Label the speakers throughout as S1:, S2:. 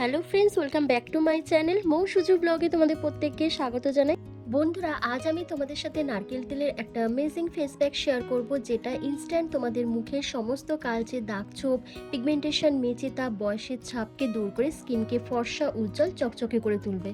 S1: Hello friends, welcome back to my channel Mou Suju ব্লগে তোমাদের প্রত্যেককে স্বাগত জানাই। বন্ধুরা, আজ আমি তোমাদের সাথে নারকেল তেলের একটা অ্যামেজিং ফেস প্যাক শেয়ার করব, যেটা ইনস্ট্যান্ট তোমাদের মুখের সমস্ত কালচে, দাগ, ছোপ, পিগমেন্টেশন, মেচেতা, বয়সের ছাপকে দূর করে স্কিনকে ফর্সা, উজ্জ্বল, চকচকে করে তুলবে।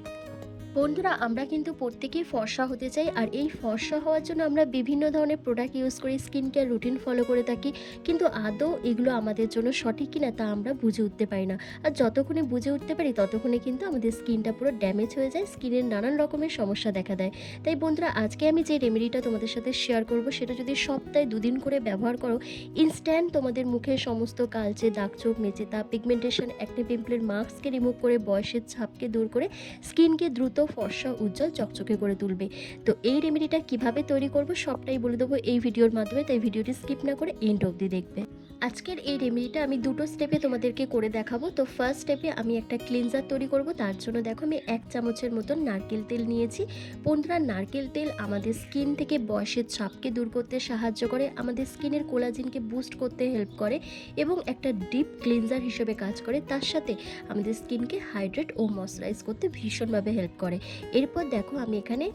S1: বন্ধুরা, আমরা কিন্তু প্রত্যেকেই ফর্সা হতে চাই, আর এই ফর্সা হওয়ার জন্য আমরা বিভিন্ন ধরনের প্রোডাক্ট ইউজ করি, স্কিন কেয়ার রুটিন ফলো করে থাকি, কিন্তু আদৌ এগুলো আমাদের জন্য সঠিক কিনা তা আমরা বুঝে উঠতে পারি না। আর যতক্ষণে বুঝে উঠতে পারি ততক্ষণে কিন্তু আমাদের স্কিনটা পুরো ড্যামেজ হয়ে যায়, স্কিনের নানান রকমের সমস্যা দেখা দেয়। তাই বন্ধুরা, আজকে আমি যে রেমেডিটা তোমাদের সাথে শেয়ার করব, সেটা যদি সপ্তাহে 2 দিন করে ব্যবহার করো, ইনস্ট্যান্ট তোমাদের মুখের সমস্ত কালচে, দাগ, চোখ, মেচেতা, পিগমেন্টেশন, অ্যাকনে, পিম্পলের মার্কসকে রিমুভ করে, বয়সের ছাপকে দূর করে স্কিনকে দ্রুত ফর্সা, উজ্জ্বল, চকচকে করে তুলবে। তো এই রেমেডিটা কিভাবে তৈরি করব সবটাই বলে দেবো এই ভিডিওর মাধ্যমে, তাই ভিডিওটি স্কিপ না করে এন্ড অবধি দেখবে। আজকের এই রেমেডিটা আমি দুটো স্টেপে তোমাদেরকে করে দেখাবো। তো ফার্স্ট স্টেপে আমি একটা ক্লিনজার তৈরি করব। তার জন্য দেখো আমি 1 চামচের মতন নারকেল তেল নিয়েছি। বন্ধুরা, নারকেল তেল আমাদের স্কিন থেকে বয়সের ছাপকে দূর করতে সাহায্য করে, আমাদের স্কিনের কোলাজিনকে বুস্ট করতে হেল্প করে এবং একটা ডিপ ক্লিনজার হিসেবে কাজ করে। তার সাথে আমাদের স্কিনকে হাইড্রেট ও ময়শ্চারাইজ করতে ভীষণভাবে হেল্প করে। এরপর দেখো আমি এখানে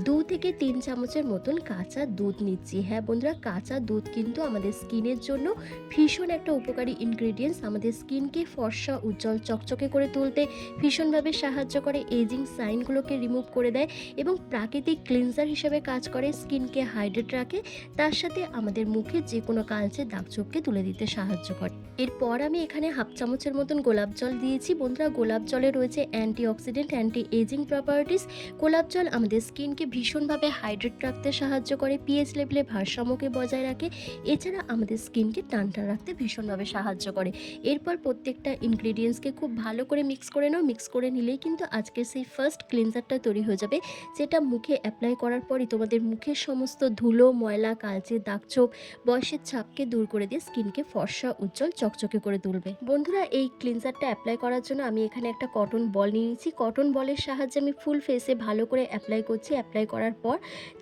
S1: 2 থেকে 3 চামচের মতন কাঁচা দুধ নিচ্ছি। হ্যাঁ বন্ধুরা, কাঁচা দুধ কিন্তু আমাদের স্কিনের জন্য ভীষণ একটা উপকারী ইনগ্রেডিয়েন্টস। আমাদের স্কিনকে ফর্সা, উজ্জ্বল, চকচকে করে তুলতে ভীষণভাবে সাহায্য করে, এজিং সাইনগুলোকে রিমুভ করে দেয় এবং প্রাকৃতিক ক্লিনজার হিসেবে কাজ করে, স্কিনকে হাইড্রেট রাখে। তার সাথে আমাদের মুখে যে কোনো কালচে, দাগ, ছোপকে তুলে দিতে সাহায্য করে। এরপর আমি এখানে 1/2 চামচের মতন গোলাপ জল দিয়েছি। বন্ধুরা, গোলাপ জলে রয়েছে অ্যান্টিঅক্সিডেন্ট, অ্যান্টি এজিং প্রপার্টিস। গোলাপ জল আমাদের স্কিনকে ভীষণভাবে হাইড্রেট রাখতে সাহায্য করে, পিএইচ লেভেলে ভারসাম্যকে বজায় রাখে, এছাড়া আমাদের স্কিনকে টানটান রাখতে ভীষণভাবে সাহায্য করে। এরপর প্রত্যেকটা ইনগ্রেডিয়েন্টসকে খুব ভালো করে মিক্স করে নাও। মিক্স করে নিলেই কিন্তু আজকের সেই ফার্স্ট ক্লিনজারটা তৈরি হয়ে যাবে, যেটা মুখে অ্যাপ্লাই করার পরই তোমাদের মুখের সমস্ত ধুলো, ময়লা, কালচে, দাগ, ছোপ, বয়সের ছাপকে দূর করে দিয়ে স্কিনকে ফর্সা, উজ্জ্বল, চকচকে করে তুলবে। বন্ধুরা, এই ক্লিনজারটা অ্যাপ্লাই করার জন্য আমি এখানে একটা কটন বল নিয়ে নিয়েছি। কটন বলের সাহায্যে আমি ফুল ফেসে ভালো করে অ্যাপ্লাই করছি। অ্যাপ্লাই করার পর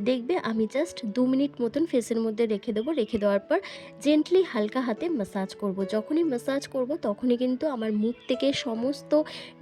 S1: দেখবে আমি জাস্ট 2 মিনিট মতন ফেসের মধ্যে রেখে দেবো। রেখে দেওয়ার পর জেন্টলি হালকা হাতে ম্যাসাজ করব। যখনই ম্যাসাজ করব তখনই কিন্তু আমার মুখ থেকে সমস্ত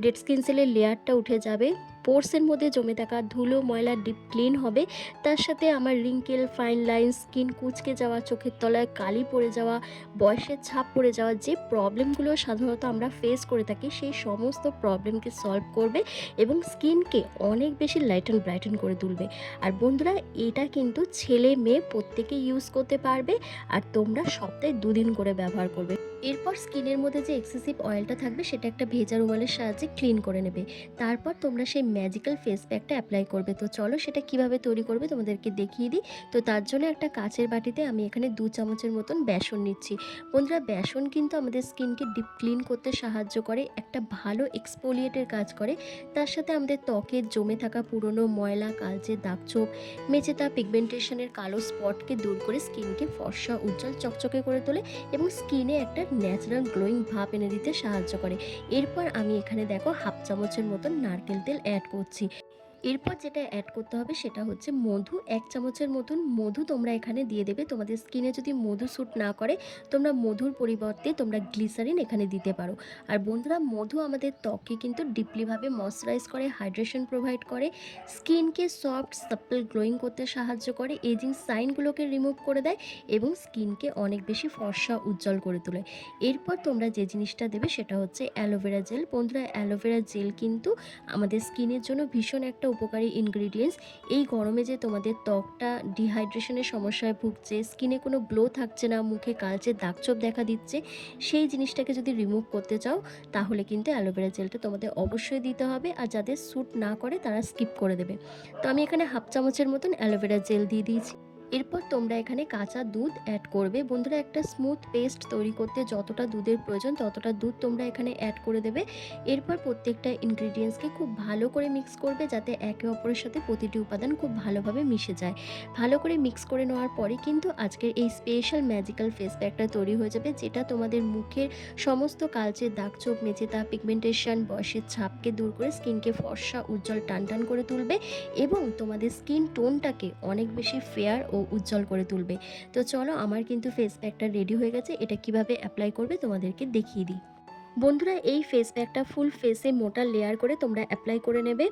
S1: ডেড স্কিন সেলের লেয়ারটা উঠে যাবে, পোর্সের মধ্যে জমে থাকা ধুলো, ময়লা ডিপ ক্লিন হবে। তার সাথে আমার রিঙ্কেল, ফাইন লাইন, স্কিন কুঁচকে যাওয়া, চোখের তলায় কালি পড়ে যাওয়া, বয়সের ছাপ পড়ে যাওয়া, যে প্রবলেমগুলো সাধারণত আমরা ফেস করে থাকি, সেই সমস্ত প্রবলেমকে সলভ করবে এবং স্কিনকে অনেক বেশি লাইট অ্যান্ড ব্রাইটেন করে তুলবে। আর বন্ধুরা, এটা কিন্তু ছেলে মেয়ে প্রত্যেকে ইউজ করতে পারবে, আর তোমরা সপ্তাহে 2 দিন করে ব্যবহার করবে। এরপর স্কিনের মধ্যে যে এক্সেসিভ অয়েলটা থাকবে সেটা একটা ভেজা রুমালের সাহায্যে ক্লিন করে নেবে। তারপর তোমরা সেই ম্যাজিক্যাল ফেস প্যাকটা অ্যাপ্লাই করবে। তো চলো সেটা কিভাবে তৈরি করবে তোমাদেরকে দেখিয়ে দিই। তো তার জন্য একটা কাচের বাটিতে আমি এখানে 2 চামচের মতন বেসন নিচ্ছি। বন্ধুরা, বেসন কিন্তু আমাদের স্কিনকে ডিপ ক্লিন করতে সাহায্য করে, একটা ভালো এক্সফোলিয়েটের কাজ করে। তার সাথে আমাদের ত্বকের জমে থাকা পুরনো ময়লা, কালচে, দাগ, ছোপ, মেচেতা, পিগমেন্টেশনের কালো স্পটকে দূর করে স্কিনকে ফর্সা, উজ্জ্বল, চকচকে করে তোলে এবং স্কিনে একটা ন্যাচারাল গ্লোয়িং ভাব এনে দিতে সাহায্য করে। এরপর আমি এখানে দেখো 1/2 চামচের মতন নারকেল তেল অ্যাড করছি। এরপর যেটা অ্যাড করতে হবে সেটা হচ্ছে মধু। 1 চামচের মতন মধু তোমরা এখানে দিয়ে দেবে। তোমাদের স্কিনে যদি মধু স্যুট না করে, তোমরা মধুর পরিবর্তে তোমরা গ্লিসারিন এখানে দিতে পারো। আর বন্ধুরা, মধু আমাদের ত্বককে কিন্তু ডিপলিভাবে ময়শ্চারাইজ করে, হাইড্রেশন প্রোভাইড করে, স্কিনকে সফট, সাপল, গ্লোয়িং করতে সাহায্য করে, এজিং সাইনগুলোকে রিমুভ করে দেয় এবং স্কিনকে অনেক বেশি ফর্সা, উজ্জ্বল করে তোলে। এরপর তোমরা যে জিনিসটা দেবে সেটা হচ্ছে অ্যালোভেরা জেল। বন্ধুরা, অ্যালোভেরা জেল কিন্তু আমাদের স্কিনের জন্য ভীষণ একটা উপকারী ইনগ্রিডিয়েন্টস। এই গরমে যে তোমাদের ত্বকটা ডিহাইড্রেশনের সমস্যায় ভুগছে, স্কিনে কোনো গ্লো থাকছে না, মুখে কালচে দাগছোপ দেখা দিচ্ছে, সেই জিনিসটাকে যদি রিমুভ করতে চাও তাহলে কিন্তু অ্যালোভেরা জেলটা তোমাদের অবশ্যই দিতে হবে। আর যাদের স্যুট না করে তারা স্কিপ করে দেবে। তো আমি এখানে 1/2 চামচের মতন অ্যালোভেরা জেল দিয়ে দিয়েছি। এরপর তোমরা এখানে কাঁচা দুধ অ্যাড করবে। বন্ধুরা, একটা স্মুথ পেস্ট তৈরি করতে যতটা দুধের প্রয়োজন ততটা দুধ তোমরা এখানে অ্যাড করে দেবে। এরপর প্রত্যেকটা ইনগ্রিডিয়েন্টসকে খুব ভালো করে মিক্স করবে, যাতে একে অপরের সাথে প্রতিটি উপাদান খুব ভালোভাবে মিশে যায়। ভালো করে মিক্স করে নেওয়ার পরে কিন্তু আজকের এই স্পেশাল ম্যাজিক্যাল ফেস প্যাকটা তৈরি হয়ে যাবে, যেটা তোমাদের মুখের সমস্ত কালচে, দাগ, ছোপ, মেচেতা, পিগমেন্টেশন, বয়সের ছাপকে দূর করে স্কিনকে ফর্সা, উজ্জ্বল, টানটান করে তুলবে এবং তোমাদের স্কিন টোনটাকে অনেক বেশি ফেয়ার ও উজ্জ্বল করে তুলবে। তো চলো, আমার কিন্তু ফেস প্যাকটা রেডি হয়ে গেছে। এটা কিভাবে অ্যাপ্লাই করবে তোমাদেরকে দেখিয়ে দিই। বন্ধুরা এই ফেস প্যাকটা ফুল ফেসে মোটা লেয়ার করে তোমরা অ্যাপ্লাই করে নেবে।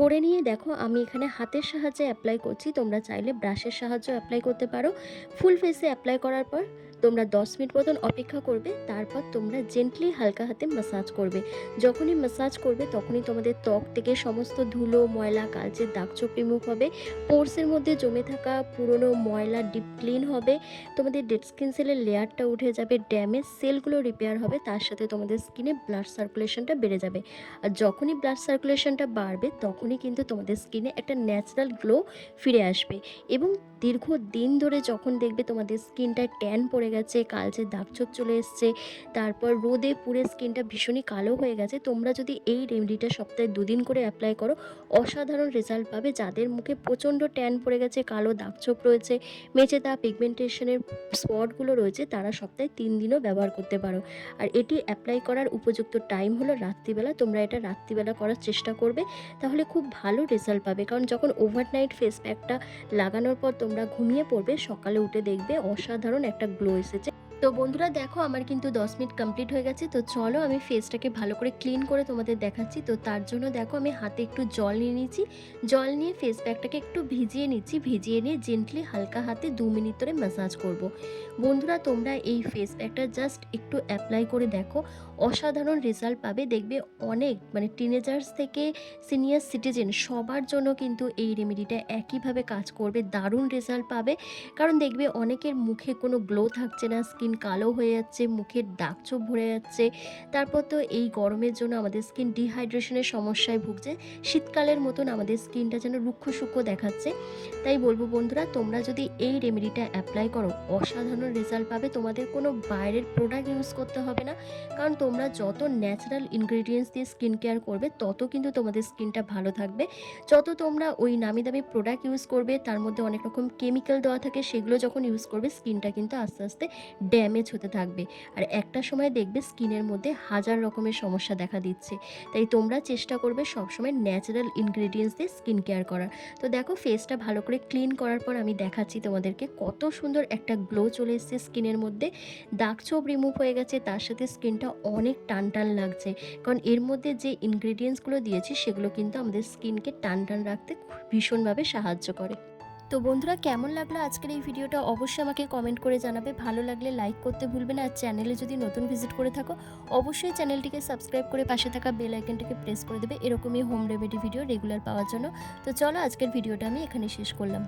S1: করে নিয়ে দেখো আমি এখানে হাতের সাহায্যে অ্যাপ্লাই করছি, তোমরা চাইলে ব্রাশের সাহায্যে অ্যাপ্লাই করতে পারো। ফুল ফেসে অ্যাপ্লাই করার পর তোমরা 10 মিনিট মতন অপেক্ষা করবে, তারপর তোমরা জেন্টলি হালকা হাতে ম্যাসাজ করবে। যখনই ম্যাসাজ করবে তখনই তোমাদের ত্বক থেকে সমস্ত ধুলো ময়লা কালচে দাগছোপ রিমুভ হবে, পোরসের মধ্যে জমে থাকা পুরনো ময়লা ডিপ ক্লিন হবে, তোমাদের ডেড স্কিন সেলের লেয়ারটা উঠে যাবে, ড্যামেজ সেলগুলো রিপেয়ার হবে, তার সাথে তোমাদের স্কিনে ব্লাড সার্কুলেশনটা বেড়ে যাবে। আর যখনই ব্লাড সার্কুলেশনটা বাড়বে তখনই কিন্তু তোমাদের স্কিনে একটা ন্যাচারাল গ্লো ফিরে আসবে। এবং দীর্ঘদিন ধরে যখন দেখবে তোমাদের স্কিনটায় ট্যান পড়ে গেছে, কালচে দাগছোপ চলে এসছে, তারপর রোদে পুড়ে স্কিনটা ভীষণই কালো হয়ে গেছে, তোমরা যদি এই রেমেডিটা সপ্তাহে 2 দিন করে অ্যাপ্লাই করো অসাধারণ রেজাল্ট পাবে। যাদের মুখে প্রচণ্ড ট্যান পড়ে গেছে, কালো দাগছোপ রয়েছে, মেচেদা পিগমেন্টেশনের স্পটগুলো রয়েছে, তারা সপ্তাহে 3 দিনও ব্যবহার করতে পারো। আর এটি অ্যাপ্লাই করার উপযুক্ত টাইম হলো রাত্রিবেলা। তোমরা এটা রাত্রিবেলা করার চেষ্টা করবে, তাহলে খুব ভালো রেজাল্ট পাবে। কারণ যখন ওভারনাইট ফেস প্যাকটা লাগানোর পর তোমরা ঘুমিয়ে পড়বে, সকালে উঠে দেখবে অসাধারণ একটা গ্লো এসেছে। তো বন্ধুরা দেখো আমার কিন্তু 10 মিনিট কমপ্লিট হয়ে গেছে। তো চলো আমি ফেসটাকে ভালো করে ক্লিন করে তোমাদের দেখাচ্ছি। তো তার জন্য দেখো আমি হাতে একটু জল নিয়ে নিচ্ছি, জল নিয়ে ফেস প্যাকটাকে একটু ভিজিয়ে নিচ্ছি, ভিজিয়ে নিয়ে জেন্টলি হালকা হাতে 2 মিনিট ধরে ম্যাসাজ করব। বন্ধুরা তোমরা এই ফেস প্যাকটা জাস্ট একটু অ্যাপ্লাই করে দেখো, অসাধারণ রেজাল্ট পাবে। দেখবে অনেক টিনেজার্স থেকে সিনিয়র সিটিজেন সবার জন্য কিন্তু এই রেমেডিটা একইভাবে কাজ করবে, দারুণ রেজাল্ট পাবে। কারণ দেখবে অনেকের মুখে কোনো গ্লো থাকছে না, স্কিন কালো হয়ে যাচ্ছে, মুখের দাগছোপ ভরে যাচ্ছে। তারপর তো এই গরমের জন্য আমাদের স্কিন ডিহাইড্রেশনের সমস্যায় ভুগছে, শীতকালের মতন আমাদের স্কিনটা যেন রুক্ষ সূক্ষ্ম দেখাচ্ছে। তাই বলবো বন্ধুরা তোমরা যদি এই রেমেডিটা অ্যাপ্লাই করো অসাধারণ রেজাল্ট পাবে। তোমাদের কোনো বাইরের প্রোডাক্ট ইউজ করতে হবে না, কারণ তোমরা যত ন্যাচারাল ইনগ্রিডিয়েন্টস দিয়ে স্কিন কেয়ার করবে তত কিন্তু তোমাদের স্কিনটা ভালো থাকবে। যত তোমরা ওই নামি দামি প্রোডাক্ট ইউজ করবে তার মধ্যে অনেক রকম কেমিক্যাল দেওয়া থাকে, সেগুলো যখন ইউজ করবে স্কিনটা কিন্তু আস্তে আস্তে ড্যামেজ হতে থাকবে। আর একটা সময় দেখবে স্কিনের মধ্যে হাজার রকমের সমস্যা দেখা দিচ্ছে। তাই তোমরা চেষ্টা করবে সবসময় ন্যাচারাল ইনগ্রিডিয়েন্টস দিয়ে স্কিন কেয়ার করার। তো দেখো ফেসটা ভালো করে ক্লিন করার পর আমি দেখাচ্ছি তোমাদেরকে কত সুন্দর একটা গ্লো চলে এসেছে স্কিনের মধ্যে, দাগছোপ রিমুভ হয়ে গেছে, তার সাথে স্কিনটা অনেক টান টান লাগছে। কারণ এর মধ্যে যে ইনগ্রিডিয়েন্টসগুলো দিয়েছি সেগুলো কিন্তু আমাদের স্কিনকে টান টান রাখতে ভীষণভাবে সাহায্য করে। তো বন্ধুরা কেমন লাগলো আজকের এই ভিডিওটা অবশ্যই আমাকে কমেন্ট করে জানাবে, ভালো লাগলে লাইক করতে ভুলবে না। আর চ্যানেলে যদি নতুন ভিজিট করে থাকো অবশ্যই চ্যানেলটিকে সাবস্ক্রাইব করে পাশে থাকা বেল আইকনটাকে প্রেস করে দেবে এরকমই হোম রেমেডি ভিডিও রেগুলার পাওয়ার জন্য। তো চলো আজকের ভিডিওটা আমি এখানে শেষ করলাম।